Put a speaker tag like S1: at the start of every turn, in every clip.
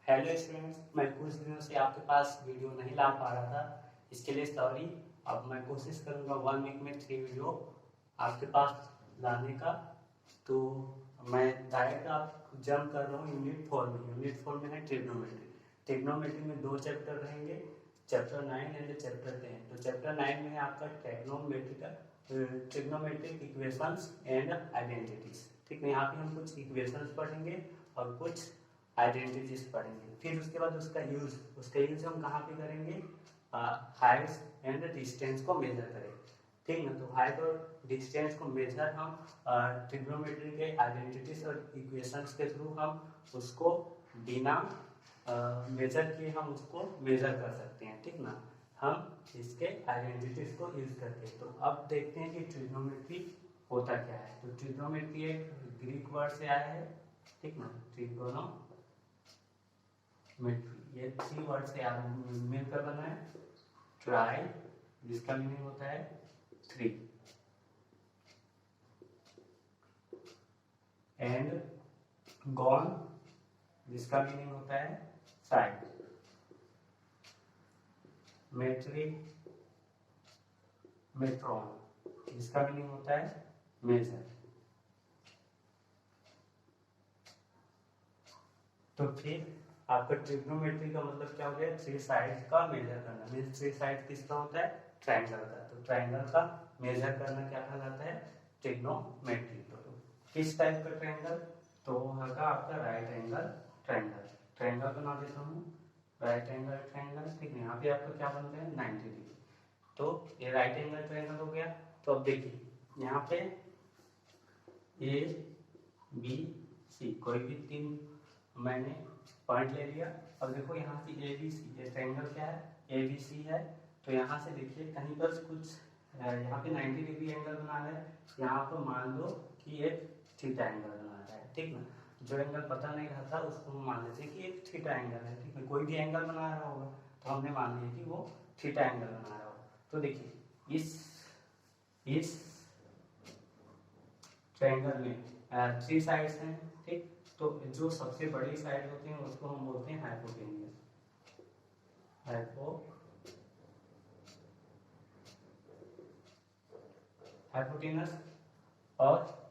S1: Hello students, मैं कुछ दिनों से आपके पास वीडियो नहीं ला पा रहा था, इसके लिए सॉरी। अब मैं कोशिश करूंगा 1 वीक में 3 वीडियो आपके पास लाने का। तो मैं डायरेक्ट आप जंप कर रहा हूँ यूनिट 4 में। यूनिट 4 में है ट्रिग्नोमेट्री। ट्रिग्नोमेट्री में 2 चैप्टर रहेंगे, चैप्टर 9 एंड चैप्टर 10। तो चैप्टर 9 में है आपका ट्रिग्नोमेट्रिक इक्वेशंस एंड आइडेंटिटीज। ठीक है, यहाँ पे हम कुछ इक्वेशंस पढ़ेंगे और कुछ आइडेंटिटीज पढ़ेंगे। फिर उसके बाद उसका यूज हम कहाँ पे करेंगे? हाइट एंड डिस्टेंस को मेजर करेंगे। ठीक ना, तो हाइट और डिस्टेंस को मेजर हम ट्रिग्नोमेट्री के आइडेंटिटीज और इक्वेशंस के थ्रू हम उसको बिना मेजर किए हम उसको मेजर कर सकते हैं। ठीक ना, हम इसके आइडेंटिटीज को यूज करके। तो अब देखते हैं कि ट्रिग्नोमेट्री होता क्या है। तो ट्रिग्नोमेट्री एक ग्रीक वर्ड से आया है। ठीक ना, ट्रिगोनोमेट्री ये 3 वर्ड से मिलकर बना है। ट्राई जिसका मीनिंग होता है 3, एंड गॉन जिसका मीनिंग होता है साइड, मेट्री मेट्रॉन जिसका मीनिंग होता है मेजर। तो फिर आपका ट्रिग्नोमेट्री का मतलब क्या हो गया? 3 साइड का मेजर करना। मीन्स 3 साइड किसका होता है? ट्राइंगल का। तो ट्राइंगल का मेजर करना क्या कहलाता है? ट्रिग्नोमेट्री। तो किस टाइप का ट्राइंगल? तो होगा आपका राइट एंगल ट्राइंगल। ट्राइंगल बना देता हूँ, राइट एंगल ट्राइंगल। ठीक है, यहाँ पे आपका क्या बनता है? 90 डिग्री। तो ये राइट एंगल ट्राइंगल हो गया। तो अब देखिए यहाँ पे ए बी सी कोई भी 3 मैंने पॉइंट ले लिया। अब देखो यहाँ से ए बी सी, ये ट्रायंगल क्या है? ए बी सी है। तो यहाँ से देखिए कहीं पर कुछ यहाँ पे 90 डिग्री एंगल बना है। यहाँ पर मान लो कि एक थीटा एंगल बना रहा है। ठीक ना, जो एंगल पता नहीं रहता उसको हम मान लेते हैं कि एक थीटा एंगल है। ठीक है, कोई भी एंगल बना रहा होगा तो हमने मान लिया कि वो थीटा एंगल बना रहा होगा। तो देखिए इस ट्रायंगल में 3 साइड्स हैं। ठीक, तो जो सबसे बड़ी साइड होती है उसको हम बोलते हैं हाइपोटेन्यूस। हाइपोटेनस। और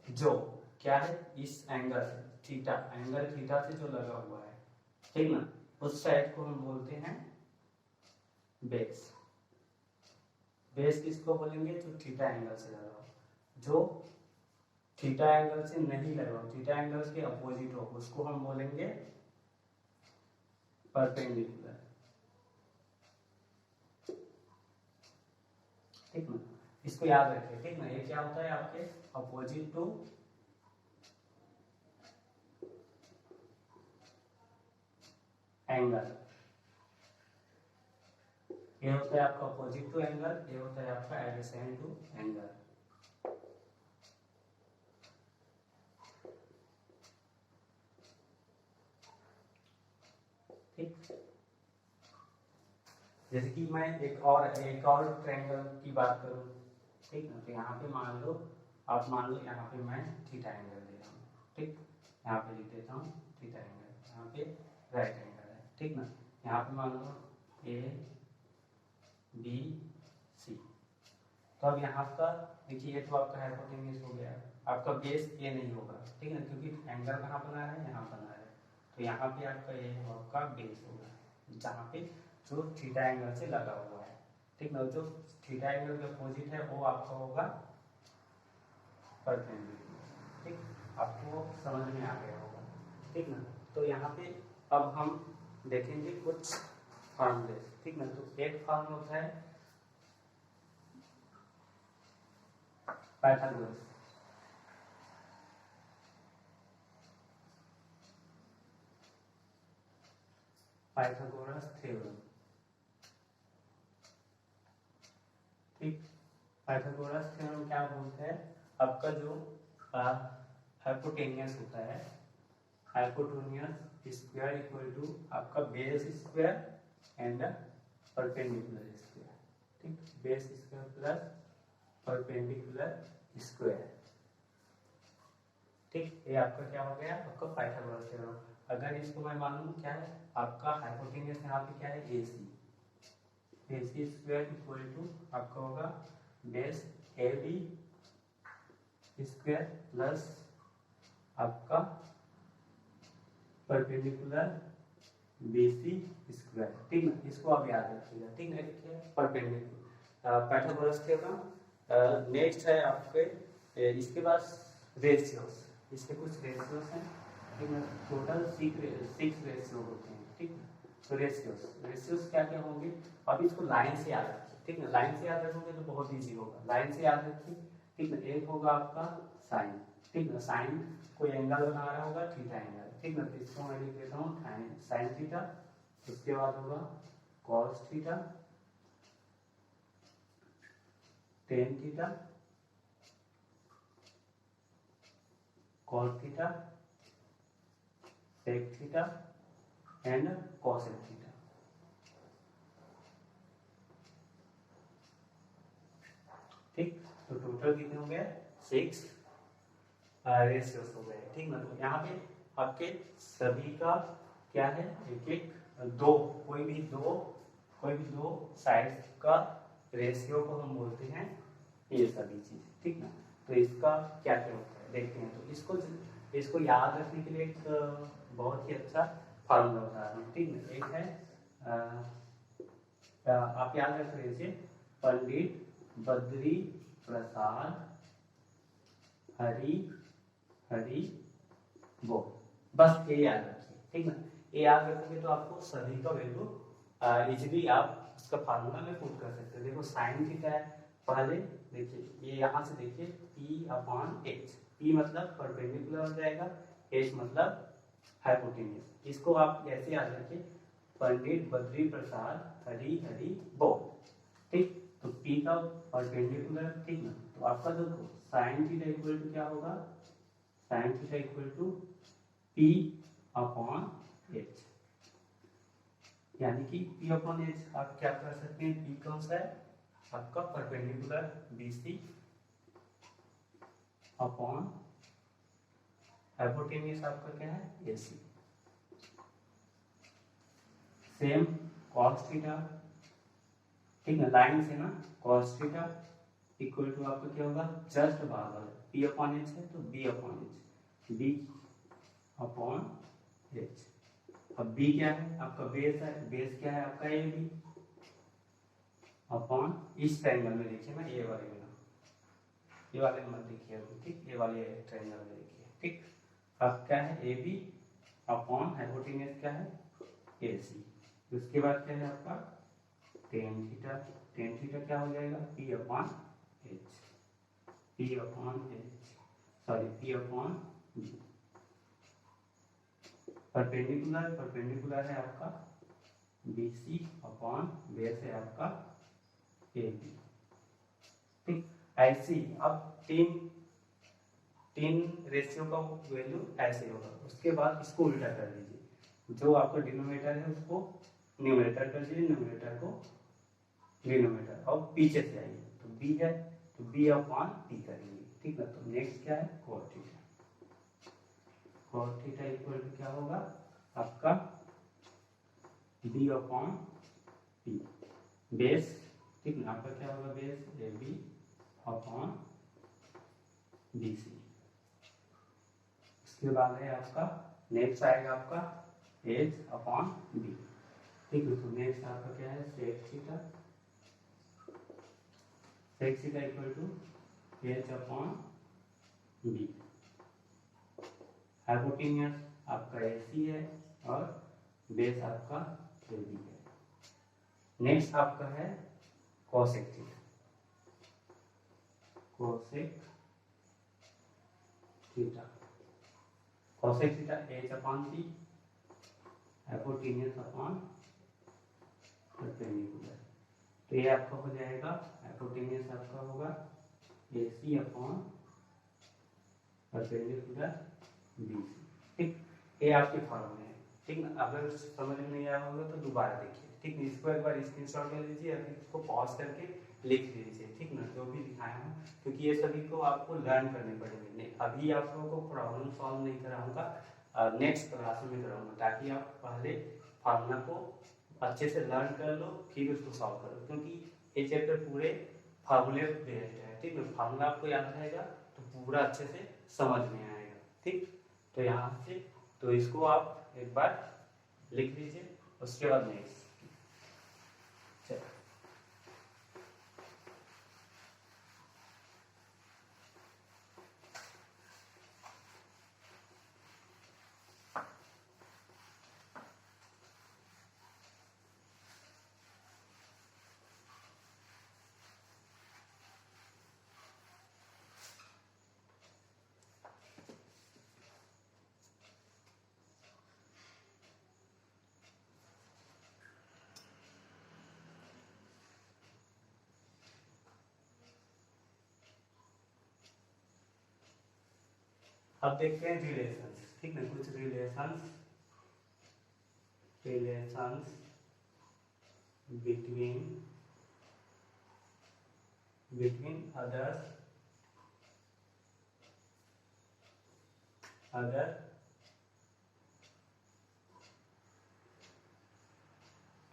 S1: जो क्या है? इस एंगल थीटा, एंगल थीटा से जो लगा हुआ है, ठीक ना, उस साइड को हम बोलते हैं बेस। बेस किसको बोलेंगे? जो थीटा एंगल से लगा हो। जो थीटा एंगल से नहीं लगा हो, थीटा एंगल के अपोजिट हो, उसको हम बोलेंगे परपेंडिकुलर। ठीक ना, इसको याद रखिए। ठीक ना, ये क्या होता है? आपके अपोजिट टू एंगल। ये होता है आपका अपोजिट टू एंगल, ये होता है आपका एडजेसेंट टू एंगल। ठीक, जैसे कि मैं एक और ट्रायंगल की बात करूं। ठीक ना, तो यहाँ पे मान लो यहाँ पे मैं थीटा एंगल ले रहा हूँ। ठीक, यहाँ पे लिख देता हूँ थीटा एंगल, यहाँ पे राइट एंगल है। ठीक ना, यहाँ पे मान लो ए बी सी। तो अब यहाँ का देखिए, ये तो आपका हाइपोटेन्यूस हो गया। आपका बेस ए नहीं होगा। ठीक है, क्योंकि एंगल कहाँ बना है? यहाँ बना है। तो यहाँ पे आपका ये आपका बेस होगा, जहाँ पे जो थीटा एंगल से लगा हुआ है। ठीक ना, जो थीटा एंगल के अपोजिट है वो आपका होगा परपेंडिकुलर। ठीक, आपको समझ में आ गया होगा। ठीक ना, तो यहाँ पे अब हम देखेंगे कुछ फॉर्मूले। ठीक ना, तो एक फॉर्मूला होता है पाइथागोरस। Pythagoras theorem. ठीक, पाइथागोरस थ्योरम क्या बोलते हैं? आपका जो हाइपोटेन्यूस होता है, हाइपोटेन्यूस स्क्वायर इक्वल टू आपका base square and perpendicular square. ठीक, base square plus perpendicular square. ठीक, ये आपका क्या हो गया, आपका पाइथागोरस थ्योरम। अगर इसको मैं मानूं क्या है आपका हाइपोटेन्यूस यहाँ पे क्या है AC, AC square equal to आपका होगा बेस AB स्क्वायर प्लस आपका परपेंडिकुलर BC स्क्वायर। ठीक है, इसको आप याद रखिएगा। ठीक है, क्या परपेंडिकुलर पाइथागोरस थ्योरम। नेक्स्ट है आपके इसके बाद रेशियोस, इसके कुछ रेशियोस हैं। ठीक है, टोटल 6 रेशियो होते हैं। ठीक है, तो रेशियोस क्या क्या होंगे, अब इसको लाइन से याद रखिए। ठीक है, लाइन से याद रखोगे तो बहुत इजी होगा, लाइन से याद रखिए। ठीक है, एक होगा आपका साइन। ठीक है, साइन कोई एंगल बना रहा होगा थीटा एंगल। ठीक है, तो इसको मैं लिख देता हूँ साइन थीटा। उसके बाद होगा cos theta, tan theta, cos theta, sec theta and cosec theta. ठीक, तो टोटल कितने हो गए 6 रेशियोस हो गए। ठीक ना, तो यहाँ पे आपके सभी का क्या है एक एक दो कोई भी दो साइड का रेशियो को हम बोलते हैं ये सभी चीज। ठीक ना, तो इसका क्या क्या होता है देखते हैं। तो इसको याद रखने के लिए एक बहुत ही अच्छा फार्मूला बता रहा हूँ। ठीक है, एक है आप याद रख लीजिए, पंडित बद्री प्रसाद हरी हरी बोल, बस ये याद रखिए। ठीक है, ये याद रखोगे तो आपको सभी का वैल्यू इजीली आप उसका फार्मूला में पुट कर सकते हैं। देखो साइन थीटा है, पहले देखिए ये यहाँ से देखिए P/H, P मतलब परपेंडिकुलर हो जाएगा, H मतलब हाइपोटेन्यूस। इसको आप ऐसे याद रखिए, पंडित बद्री प्रसाद हरी हरी बोल। ठीक, तो P का परपेंडिकुलर। ठीक ना, तो आपका देखो साइन थीटा इक्वल टू क्या होगा, sin theta equal to P/H, यानी कि P/H आप क्या कर सकते हैं, P कौन सा है आपका परपेंडिकुलर BC अपॉन हाइपोटेन्यूस आपका क्या है AC। Same cos theta. ठीक है, लाइन से ना cos थीटा इक्वल टू आपका क्या होगा, जस्ट बराबर P/H है तो B/H, B/H। अब B क्या है आपका बेस है, बेस क्या है आपका AB अपॉन इस ट्रायंगल में देखिए ना, ये वाले में ना, ये वाले में मत देखिए अभी। ठीक, ये वाले ट्रायंगल में देखिए। ठीक, अब क्या है AB अपॉन हाइपोटेन्यूस क्या है AC। उसके बाद क्या है आपका टेन थीटा, टेन थीटा क्या हो जाएगा P/H, P/B। परपेंडिकुलर है आपका BC अपॉन बेस है आपका AB। ठीक, ऐसे अब तीन रेशियो का वैल्यू ऐसे होगा। उसके बाद इसको उल्टा कर दीजिए, जो आपका डिनोमिनेटर है उसको न्यूमरेटर कर दीजिए, न्यूमरेटर को डिनोमिनेटर, और पीछे से आइए तो B है तो B/P करेंगे। ठीक है, तो नेक्स्ट क्या है cos theta, cos theta equal to क्या होगा आपका B/P बेस। ठीक है, आपका क्या होगा बेस AB अपॉन BC। उसके बाद है आपका नेक्स्ट आएगा आपका H/B। ठीक है, तो नेक्स्ट आपका क्या है sec theta, sec theta equal to H/B। Hypotenuse आपका AC है और बेस आपका AB है। नेक्स्ट आपका है cosec theta, cosec theta, cosec theta H/P, hypotenuse upon perpendicular. तो ये आपका हो जाएगा हाइपोटेन्यूस आपका होगा AC अपॉन परपेंडिकुलर BC। ठीक, ये आपके फॉर्मूले हैं। ठीक ना, अगर समझ में नहीं आया होगा तो दोबारा देखिए। ठीक, इसको एक बार स्क्रीनशॉट ले लीजिए, अभी इसको पॉज करके लिख लीजिए, ठीक ना, जो भी दिखाया हूँ, क्योंकि ये सभी को आपको लर्न करने पड़ेंगे। नहीं, अभी आप लोगों को प्रॉब्लम सॉल्व नहीं कराऊंगा, नेक्स्ट क्लास में कराऊंगा, ताकि आप पहले फार्मूला को अच्छे से लर्न कर लो, फिर उसको सॉल्व करो, क्योंकि ये चैप्टर पूरे फार्मूले बेस्ड है, ठीक है। फार्मूला आपको याद रहेगा तो पूरा अच्छे से समझ में आएगा, ठीक। तो यहाँ से तो इसको आप एक बार लिख लीजिए, उसके बाद नेक्स्ट। चलो, अब देखते हैं रिलेशंस, ठीक है। कुछ relations between other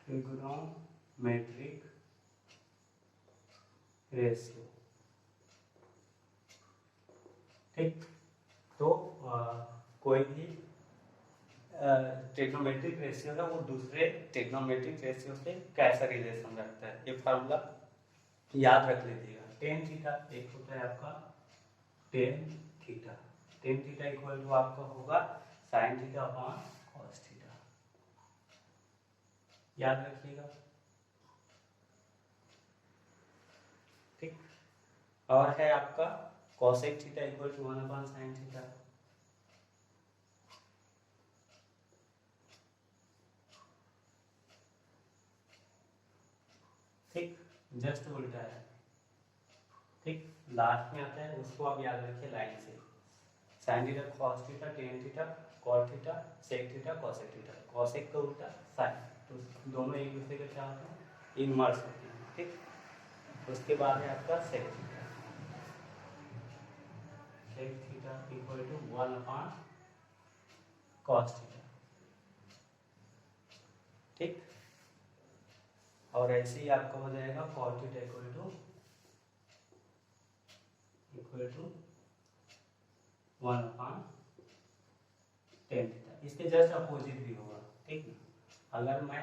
S1: trigonometric ratio, ठीक। तो कोई भी ट्रिग्नोमेट्रिक रेशियो है वो दूसरे ट्रिग्नोमेट्रिक रेशियो से कैसा रिलेशन रखता है, ये फार्मूला याद रख लीजिएगा। टेन थीटा एक होता है आपका tan theta, tan theta equal to आपका होगा sin theta upon cos theta, याद रखिएगा, ठीक। और है आपका cosec theta equal to 1 upon sin theta, ठीक। जस्ट उल्टा है, ठीक। लास्ट में आता है, उसको आप याद रखिए लाइन से, sin theta cos theta tan theta cot theta sec theta cosec theta, cosec का उल्टा साइन, तो दोनों एक दूसरे के क्या होते हैं, इनवर्स होते हैं, ठीक। उसके बाद है आपका sec theta, sec theta equal to 1 upon cos theta, ठीक। और ऐसे ही आपका हो जाएगा cot theta equal to 1 upon tan theta, इसके जस्ट अपोजिट भी होगा, ठीक ना। अगर मैं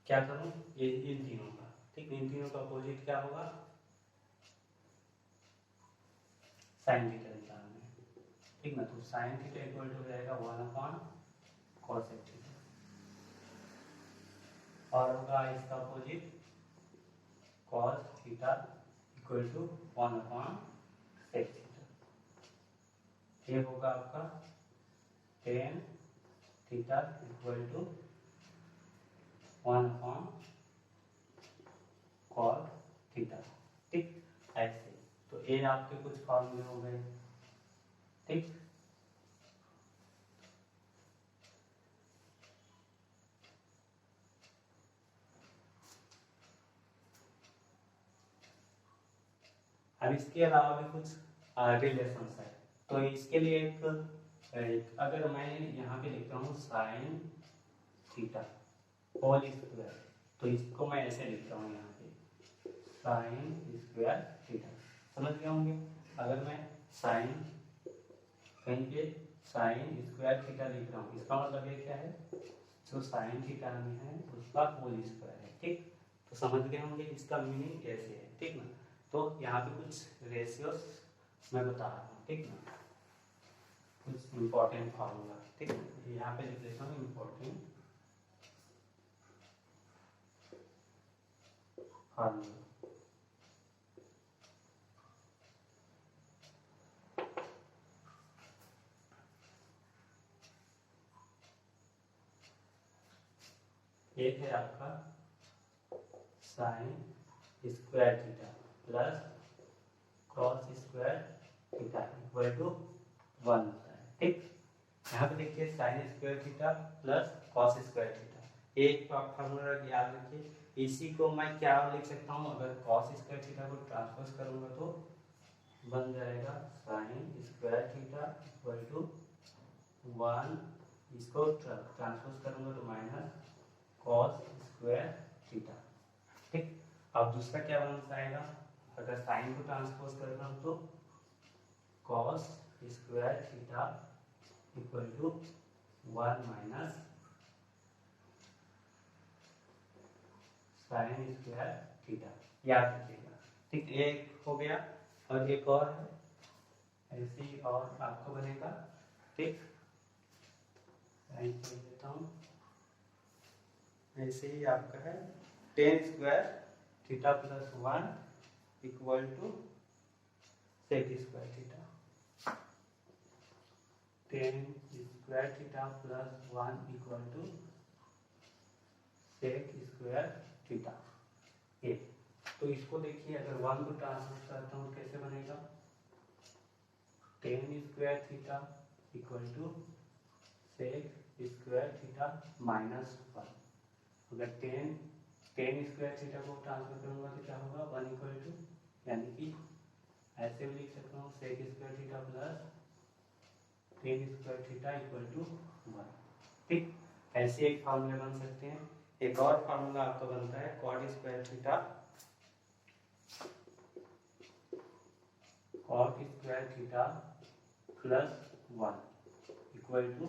S1: क्या करूं, ये इन तीनों का, ठीक, इन तीनों का अपोजिट क्या होगा, साइन थीटा निकालना है, ठीक ना। तो साइन थीटा इक्वल टू रहेगा 1 अपॉन कॉसेक थीटा, और होगा इसका opposite cos theta equal to 1 upon sec theta, ये होगा आपका tan theta equal to 1 upon cos theta, ठीक। ऐसे तो ये आपके कुछ फॉर्मूले हो गए, ठीक। अब इसके अलावा भी कुछ रिलेशंस है, तो इसके लिए एक अगर मैं यहाँ पे लिखता हूँ साइन थीटा होल स्क्वायर, तो इसको मैं ऐसे लिखता हूँ यहाँ पे साइन स्क्वायर थीटा, समझ गए होंगे। अगर मैं साइन कहीं पे साइन स्क्वायर थीटा लिख रहा हूँ, इसका मतलब ये क्या है, जो साइन थीटा में है उसका होल स्क्वायर है, ठीक। तो समझ गए होंगे, इसका मीनिंग ऐसे है, ठीक ना। तो यहाँ पे कुछ रेशियोस मैं बता रहा हूँ, ठीक ना, कुछ इम्पोर्टेंट फार्मूला, ठीक है। यहाँ पे लिख देता हूँ इम्पोर्टेंट फार्मूला, एक है आपका sin square theta plus cos square theta equal to 1 होता है, ठीक। यहाँ पे देखिए sin square theta plus cos square theta, एक फार्मूला याद रखिए, इसी को मैं क्या लिख सकता हूँ, अगर cos स्क्वायर थीटा को ट्रांसपोज करूंगा तो बन जाएगा sin square theta equal to 1, इसको ट्रांसपोज करूंगा तो माइनस cos स्क्वायर थीटा। ठीक, अब दूसरा क्या बन जाएगा, अगर sin को ट्रांसपोज कर रहा हूँ तो cos square theta equal to 1 minus sin square theta, याद रखिएगा। ठीक, एक हो गया और एक और है ऐसे ही और आपको बनेगा। ठीक, साइन कर देता हूँ, ऐसे ही आपका है tan square theta plus 1 equal to sec square theta. Tan square theta plus 1 equal to sec square theta. ये तो इसको देखिए, अगर 1 को ट्रांसफर करता हूँ कैसे बनेगा, tan square theta equal to sec square theta minus 1। अगर टेन स्क्वायर थीटा को ट्रांसफर करूंगा तो क्या होगा, 1 इक्वल टू, यानी कि ऐसे भी लिख सकता हूँ sec square theta plus tan square theta equal to 1। ठीक, ऐसे एक फार्मूले बन सकते हैं। एक और फार्मूला आपका बनता है cot square theta, cot square theta plus 1 equal to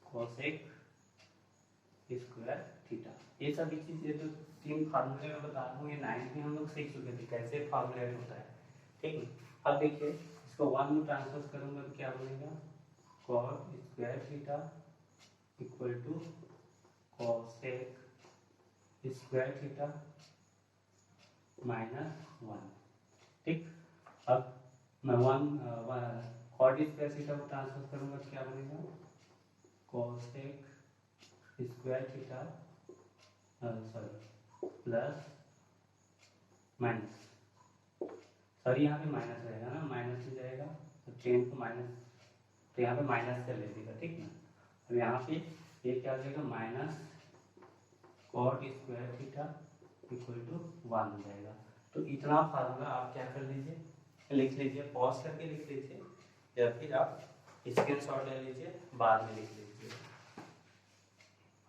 S1: cosec square theta. ये सभी चीजें जो तीन फार्मूले मैं बता रहा हूँ, ये 9th में हम लोग सीख चुके थे कैसे फार्मूलेट होता है। ठीक है, अब देखिए इसको 1 में ट्रांसफर करूंगा तो क्या बनेगा, cot square theta equal to cosec square theta minus 1। ठीक, अब मैं कॉट स्क्वायर थीटा को ट्रांसफर करूंगा तो क्या बनेगा, cosec square theta plus minus, sorry यहाँ पे माइनस रहेगा ना, माइनस हो जाएगा तो टेन को माइनस, तो यहाँ पे माइनस कर लीजिएगा। ठीक ना, अब यहाँ पे ये क्या हो जाएगा, minus cot square theta equal to 1 हो जाएगा। तो इतना फार्मूला आप क्या कर लीजिए, लिख लीजिए, पॉज करके लिख लीजिए या फिर आप स्क्रीनशॉट ले लीजिए, बाद में लिख लीजिए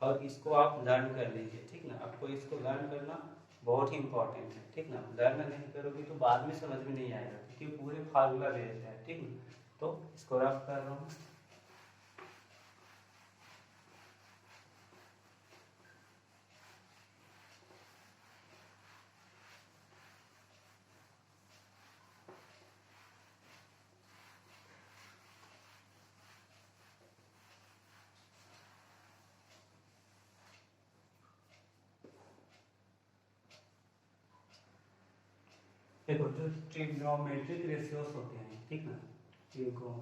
S1: और इसको आप लर्न कर लीजिए। ठीक ना, आपको इसको लर्न करना बहुत ही इंपॉर्टेंट है। ठीक ना, लर्न नहीं करोगे तो बाद में समझ में नहीं आएगा क्योंकि पूरे फार्मूला बेस्ड है। ठीक ना, तो इसको रफ कर रहा हूँ। देखो जो ट्रिग्नोमेट्रिक रेशियोज होते हैं, ठीक ना, ट्रिग्नोमेट्रिक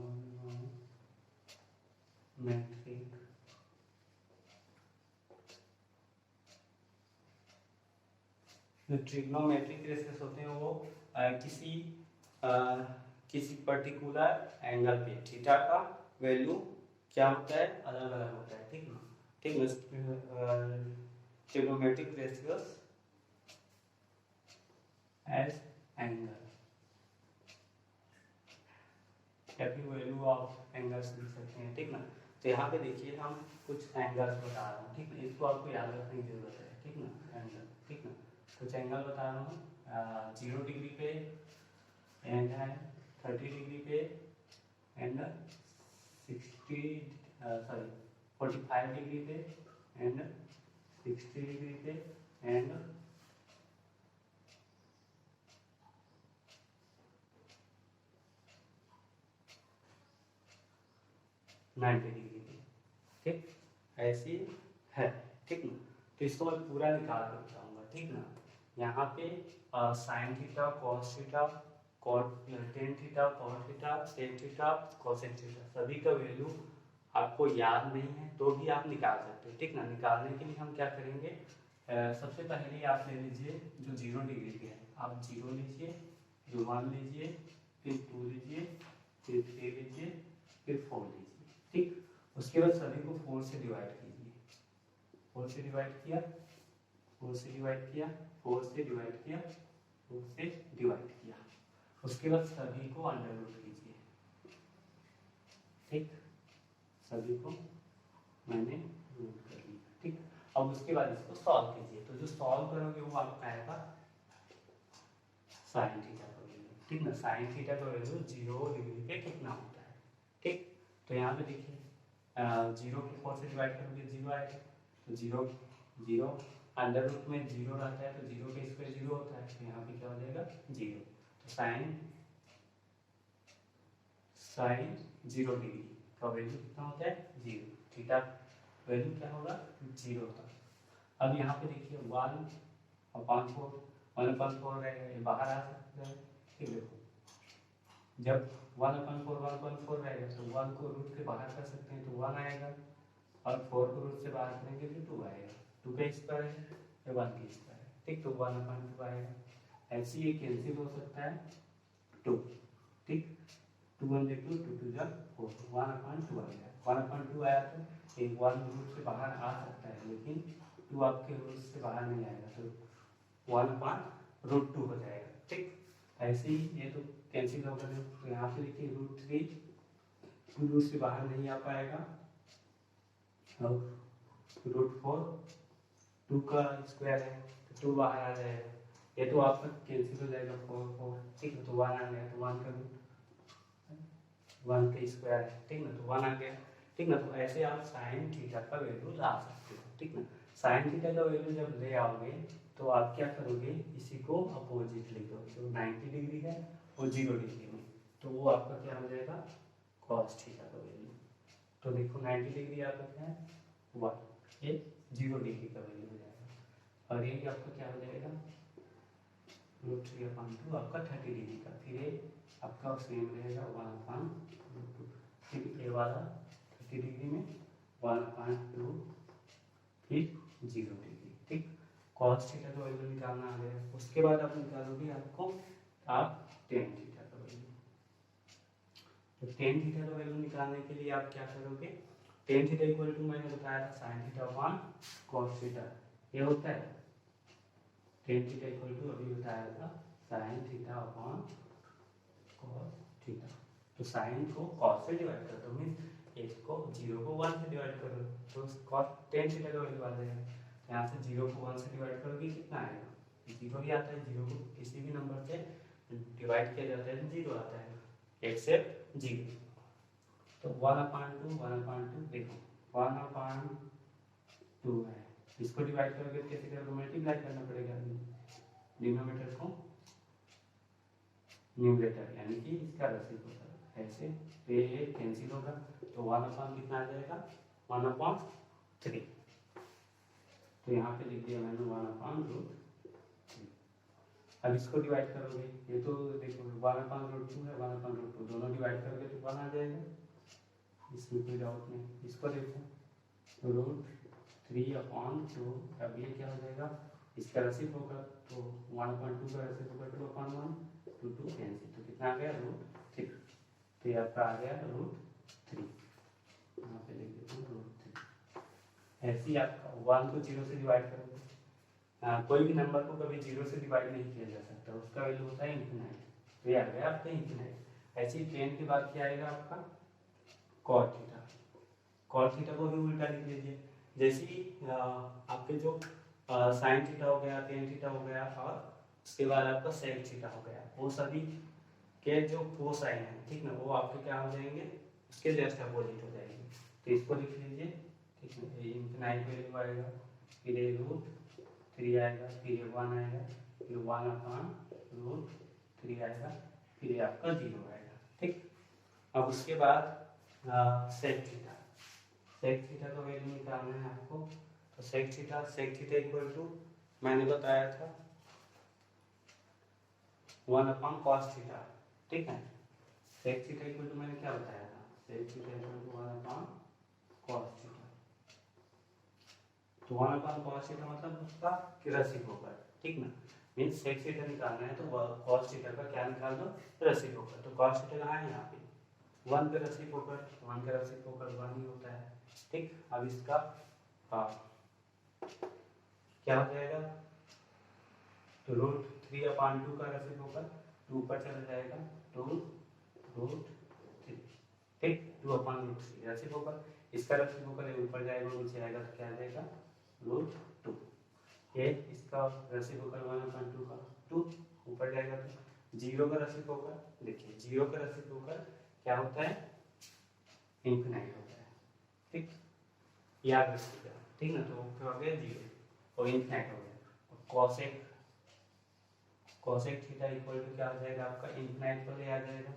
S1: जो ट्रिग्नोमेट्रिक रेशियोज होते हैं वो किसी पर्टिकुलर एंगल पे थीटा का वैल्यू क्या होता है, अलग अलग होता है। ठीक ना, ठीक ना, ट्रिग्नोमेट्रिक रेशियोज एज एंगल या फिर वैल्यू ऑफ एंगल्स लिख सकते हैं। ठीक ना, तो यहाँ पे देखिए हम कुछ एंगल्स बता रहा हूँ। ठीक ना, इसको आपको याद रखने की जरूरत है। ठीक ना, एंगल, ठीक ना, कुछ एंगल बता रहा हूँ। 0 डिग्री पे एंड है, 30 डिग्री पे एंड 45 डिग्री पे एंड 60 डिग्री पे एंड 90 डिग्री पे। ठीक, ऐसी है। ठीक ना, तो इसको मैं पूरा निकाल कर बताऊंगा। ठीक ना, यहाँ पे sin theta, cos theta, tan theta, cot theta, sec theta, cosec theta, सभी का वैल्यू आपको याद नहीं है तो भी आप निकाल सकते हो। ठीक ना, निकालने के लिए हम क्या करेंगे, सबसे पहले आप ले लीजिए जो 0 डिग्री पे है, आप 0 लीजिए, फिर 1 लीजिए, फिर 2 लीजिए, फिर 3 लीजिए, फिर 4 लीजिए। ठीक, उसके बाद सभी को 4 से डिवाइड कीजिए, 4 से डिवाइड किया, 4 से डिवाइड किया, 4 से डिवाइड किया, 4 से डिवाइड किया। उसके बाद सभी को अंडर रूट कीजिए, ठीक, सभी को मैंने रूट कर लिया, ठीक। अब उसके बाद इसको सॉल्व कीजिए, तो जो सॉल्व करोगे वो आपका आएगा साइन थीटा का वैल्यू, ठीक ना। साइन थीटा का वैल्यू 0 डिग्री पे कितना होता है, ठीक। तो यहाँ पे देखिए 0 को 4 से डिवाइड करोगे 0 आएगा, तो 0 0 अंडर रूट में 0 रहता है, तो 0 के स्क्वायर 0 होता है, तो यहाँ पे क्या हो जाएगा 0। तो साइन 0 डिग्री का वैल्यू कितना होता है 0, थीटा वैल्यू क्या होगा 0 होता है। अब यहाँ पे देखिए 1/4 1/4 रहेगा, ये बाहर आ सकता है, ठीक। देखो जब 1/4 रहेगा तो 1 को रूट के बाहर कर सकते हैं तो 1 आएगा, और 4 को रूट से बाहर करेंगे तो 2 आएगा, 2 का स्क्वायर है या 1 का स्क्वायर है, ठीक। तो 1/2 आएगा। ऐसे ये कैंसिल हो सकता है 2, ठीक। 2 1 2 2 2 4 1/2 आएगा, 1/2 आया तो एक 1 रूट से बाहर आ सकता है, लेकिन 2 आपके रूट से बाहर नहीं आएगा, तो 1/√2 हो जाएगा, ठीक। ऐसे ही ये तो कैंसिल हो गया, तो यहाँ पे देखिए √3 2 रूट से बाहर नहीं आ पाएगा, और √4 2 का स्क्वायर है तो 2 बाहर आ जाएगा, ये तो आपका कैंसिल हो जाएगा 4 4, ठीक है। तो 1 आ गया, तो 1 का रूट 1 का स्क्वायर है, ठीक ना, तो 1 आ गया, ठीक ना। तो ऐसे आप साइन थीटा का वैल्यू ला सकते हो, ठीक ना। साइन थीटा का वैल्यू जब ले आओगे तो आप क्या करोगे, इसी को अपोजिट लिख दो, जो 90 डिग्री है वो 0 डिग्री में, तो वो आपका क्या हो जाएगा कॉस थीटा का वैल्यू। तो देखो 90 डिग्री आपका क्या है 1, ये 0 डिग्री का वैल्यू हो जाएगा, और ये आपका क्या हो जाएगा √3/2 आपका 30 डिग्री का, फिर ये आपका सेम रहेगा 1/2, फिर ये वाला 30 डिग्री में 1/2 फिर 0 डिग्री, ठीक। कॉस थीटा का वैल्यू निकालना आ गया, उसके बाद आप निकालोगे आप टेन थीटा का वैल्यू। तो टेन थीटा का वैल्यू निकालने के लिए आप क्या करोगे, टेन थीटा इक्वल टू मैंने बताया था sign theta upon cos theta, ये होता है टेन थीटा इक्वल टू अभी बताया था sign theta upon cos theta. तो साइन को कॉस से डिवाइड कर दो, मीन्स इसको 0 को 1 से डिवाइड करो, तो कॉस टेन थीटा का वैल्यू आ जाएगा। यहाँ से 0 को 1 से डिवाइड करोगे कितना आएगा 0 ही आता है, 0 को किसी भी नंबर से डिवाइड किया जाता है तो 0 आता है, एक्सेप्ट 0। तो 1/2 देखो 1/2 है, इसको डिवाइड करोगे तो कैसे करोगे, मल्टीप्लाई करना पड़ेगा डिनोमिनेटर को न्यूमरेटर, यानी कि इसका रेसिप्रोकल, ऐसे ये कैंसिल होगा, तो 1/, कितना आ जाएगा 1/3। तो यहाँ पे लिख दिया मैंने 1/√3। अब इसको डिवाइड करोगे, ये तो देखो 1/√2 है, 1/√2 दोनों डिवाइड करोगे तो 1 आ जाएगा, इसमें कोई डाउट नहीं। इसको देखो √3/2, अब ये क्या हो जाएगा इसका रेसिप्रोकल, तो 1/2 का रेसिप्रोकल 2/1 2 2 कैंसिल, तो कितना आ गया √3, तो ये आपका आ गया √3, यहाँ पे लिख देते हैं √3। ऐसे ही आपका 1 को 0 से डिवाइड करोगे, कोई भी नंबर को कभी 0 से डिवाइड नहीं किया जा सकता, उसका वैल्यू होता है इंफिनाइट, तो ये आ गया आपका इंफिनाइट। ऐसे ही टेन के बाद क्या आएगा आपका कॉट थीटा, कॉट थीटा को भी उल्टा लिख लीजिए, जैसे ही आपके जो साइन थीटा हो गया, टेन थीटा हो गया, और उसके बाद आपका सेक थीटा हो गया, वो सभी के जो कोसाइन है, ठीक ना, वो आपके क्या हो जाएंगे उसके जस्ट अपोजिट हो जाएंगे, तो इसको लिख लीजिए, ठीक है। ये इंफिनाइट वैल्यू आएगा, फिर ये √3 आएगा, फिर ये 1 आएगा, फिर 1/√3 आएगा, फिर ये आपका 0 आएगा, ठीक। अब उसके बाद सेक थीटा, सेक थीटा का वैल्यू निकालना है आपको, तो सेक थीटा इक्वल टू मैंने बताया था 1/cos थीटा, ठीक है। सेक थीटा इक्वल टू मैंने क्या बताया था, sec theta equal to 1/cos theta, तो 1/cos थीटा मतलब उसका रेसिप्रोकल, ठीक ना, मींस सेक थीटा निकालना है तो cos थीटा का क्या निकाल दो रेसिप्रोकल, तो cos थीटा कहाँ है यहाँ पे 1 का रेसिप्रोकल, 1 का रेसिप्रोकल 1 ही होता है, ठीक। अब इसका क्या हो जाएगा, तो √3/2 का रेसिप्रोकल 2 ऊपर चला जाएगा, 2√3, ठीक, 2/√3 रेसिप्रोकल, इसका रेसिप्रोकल ऊपर जाएगा नीचे आएगा तो क्या आ जाएगा √2, ये इसका रेसिप्रोकल 1/2 का 2 ऊपर जाएगा तो 0 का रेसिप्रोकल, देखिए 0 का रेसिप्रोकल क्या होता है, इंफिनाइट होता है, ठीक, याद रखिएगा, ठीक ना, तो क्या हो गया 0 और इंफिनाइट हो गया, कॉसेक थीटा इक्वल टू क्या हो जाएगा आपका, इंफिनाइट पर ले आ जाएगा,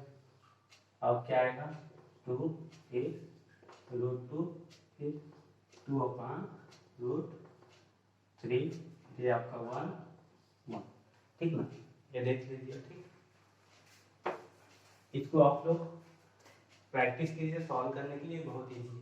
S1: अब क्या आएगा 2 फिर √2 फिर 2/√3, ये आपका 1, ठीक ना, ये देख लीजिए, ठीक, इसको आप लोग प्रैक्टिस कीजिए, सॉल्व करने के लिए बहुत ईजी है।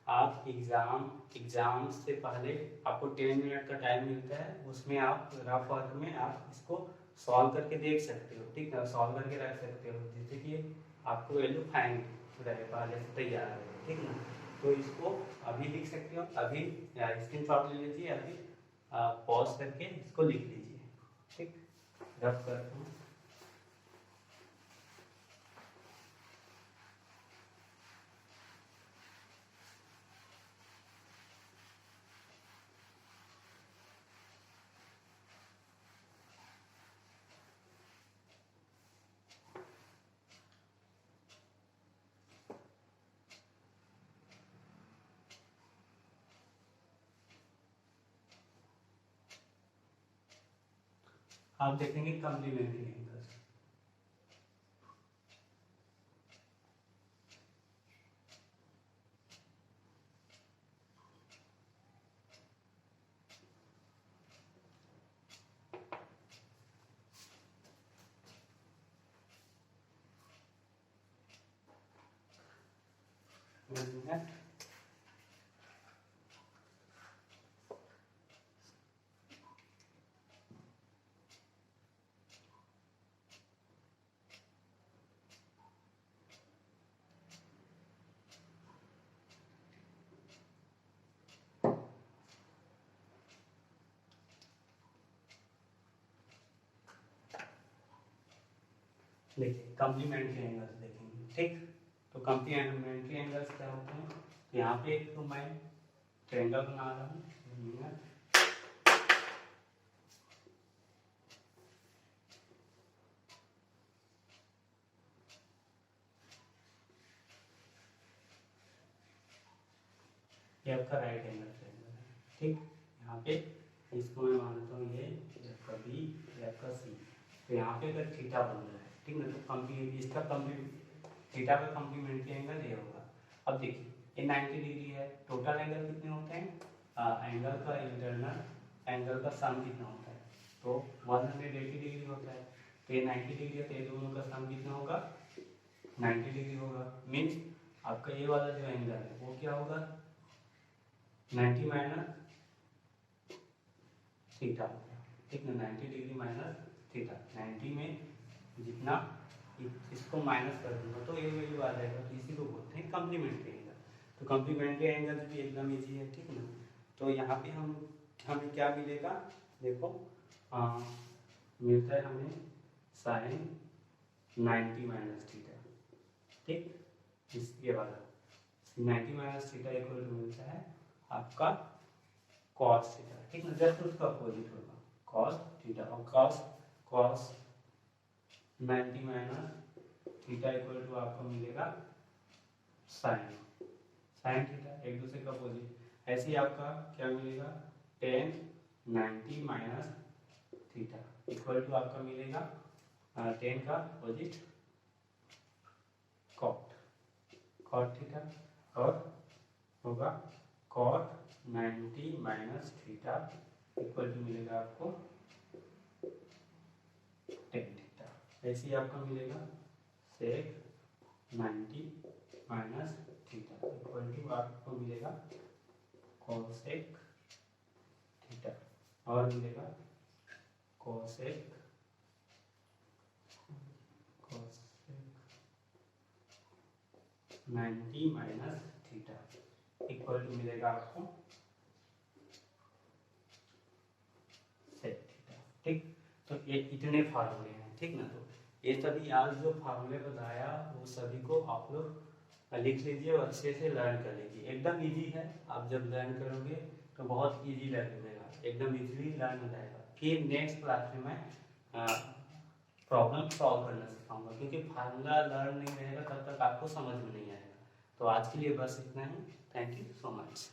S1: आप एग्जाम से पहले आपको 10 मिनट का टाइम मिलता है, उसमें आप रफ वर्क में आप इसको सॉल्व करके देख सकते हो, ठीक है, सॉल्व करके रख सकते हो, जिससे कि आपको वैल्यू फाइंड रहे पहले से तैयार है, ठीक ना, तो इसको अभी लिख सकते हो, अभी स्क्रीनशॉट ले लीजिए, अभी पॉज करके इसको लिख लीजिए, ठीक, रफ करता हूँ। आप देखेंगे कम्प्लीमेंट्री एंगल्स, देखिए कम्प्लीमेंट्री एंगल्स देखेंगे, ठीक, तो कम्प्लीमेंट्री एंगल्स क्या होते हैं, तो यहाँ पे एक तो मैं ट्रायंगल बना रहा हूँ, ये आपका राइट एंगल ट्रायंगल है, ठीक, यहाँ पे इसको मैं मानता हूँ ये आपका बी, ये आपका सी, तो यहाँ पे अगर थीटा बन रहा है, ठीक ना, तो इसका थीटा का कम्प्लीमेंट्री एंगल ये होगा। अब देखिए ये 90 डिग्री है, टोटल एंगल कितने होते हैं, एंगल का इंटरनल एंगल का सम कितना होता है, तो 180 डिग्री होता है, तो ये 90 डिग्री है, तो ये दोनों का सम कितना होगा 90 डिग्री होगा, मीन्स आपका ये वाला जो एंगल है वो क्या होगा 90 माइनस थीटा, ठीक ना, 90 डिग्री माइनस थीटा, 90 में जितना इसको माइनस कर दूंगा तो ये वैल्यू आ जाएगा, तो इसी को बोलते हैं कम्प्लीमेंट्री एंगल, तो कम्प्लीमेंट्री एंगल भी एकदम इजी है, ठीक ना, तो यहाँ पे हमें क्या मिलेगा, देखो मिलता है हमें साइन 90 माइनस थीटा, ठीक, ये वाला 90 माइनस थीटा इक्वल टू मिलता है आपका कॉस थीटा, ठीक ना, जस्ट उसका अपोजिट होगा कॉस थीटा, और cos 90 minus theta equal to आपको मिलेगा साइन थीटा, एक दूसरे का अपोजिट, ऐसे ही आपका क्या मिलेगा tan 90 minus theta equal to आपका मिलेगा 10 का अपोजिट कॉट थीटा, और होगा cot 90 minus theta equal to मिलेगा आपको 10 थीटा, ऐसे ही आपका मिलेगा sec 90 minus theta equal to आपको मिलेगा कोसेक थीटा, और मिलेगा cosec 90 minus theta equal to मिलेगा आपको तो ये इतने फार्मूले हैं, ठीक ना। तो ये सभी आज जो फार्मूले बताया वो सभी को आप लोग लिख लीजिए और अच्छे से लर्न कर लीजिए। एकदम इजी है, आप जब लर्न करोगे तो बहुत इजी लगेगा, एकदम इजीली लर्न हो जाएगा। फिर नेक्स्ट क्लास में मैं प्रॉब्लम सॉल्व करना सिखाऊंगा, क्योंकि फार्मूला लर्न नहीं रहेगा तब तक आपको समझ में नहीं आएगा। तो आज के लिए बस इतना ही। Thank you so much.